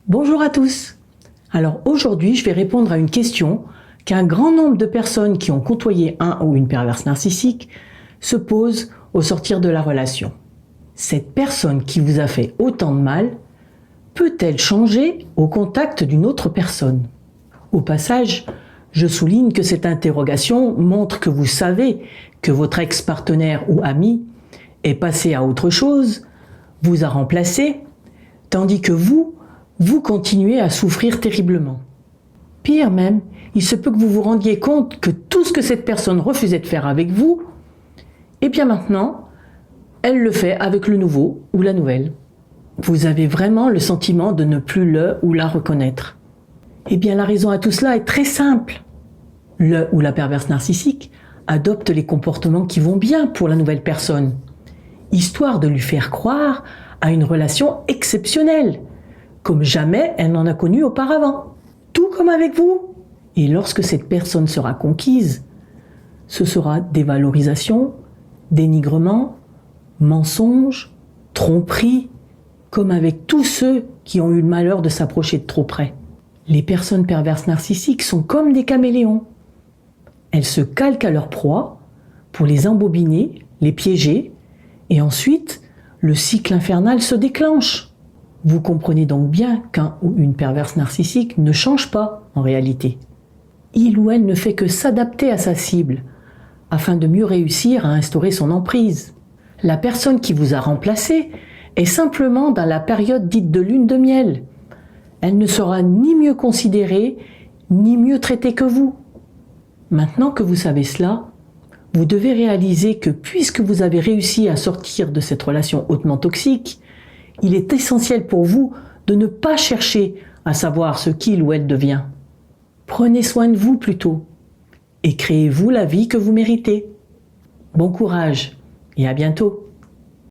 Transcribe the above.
Bonjour à tous. Alors aujourd'hui, je vais répondre à une question qu'un grand nombre de personnes qui ont côtoyé un ou une perverse narcissique se posent au sortir de la relation. Cette personne qui vous a fait autant de mal peut-elle changer au contact d'une autre personne? Au passage, je souligne que cette interrogation montre que vous savez que votre ex-partenaire ou ami est passé à autre chose, vous a remplacé, tandis que vous continuez à souffrir terriblement. Pire même, il se peut que vous vous rendiez compte que tout ce que cette personne refusait de faire avec vous, et bien maintenant, elle le fait avec le nouveau ou la nouvelle. Vous avez vraiment le sentiment de ne plus le ou la reconnaître. Eh bien la raison à tout cela est très simple. Le ou la perverse narcissique adopte les comportements qui vont bien pour la nouvelle personne, histoire de lui faire croire à une relation exceptionnelle, comme jamais elle n'en a connu auparavant, tout comme avec vous. Et lorsque cette personne sera conquise, ce sera dévalorisation, dénigrement, mensonge, tromperie, comme avec tous ceux qui ont eu le malheur de s'approcher de trop près. Les personnes perverses narcissiques sont comme des caméléons. Elles se calquent à leur proie pour les embobiner, les piéger, et ensuite, le cycle infernal se déclenche. Vous comprenez donc bien qu'un ou une perverse narcissique ne change pas en réalité. Il ou elle ne fait que s'adapter à sa cible afin de mieux réussir à instaurer son emprise. La personne qui vous a remplacé est simplement dans la période dite de lune de miel. Elle ne sera ni mieux considérée, ni mieux traitée que vous. Maintenant que vous savez cela, vous devez réaliser que puisque vous avez réussi à sortir de cette relation hautement toxique, il est essentiel pour vous de ne pas chercher à savoir ce qu'il ou elle devient. Prenez soin de vous plutôt et créez-vous la vie que vous méritez. Bon courage et à bientôt.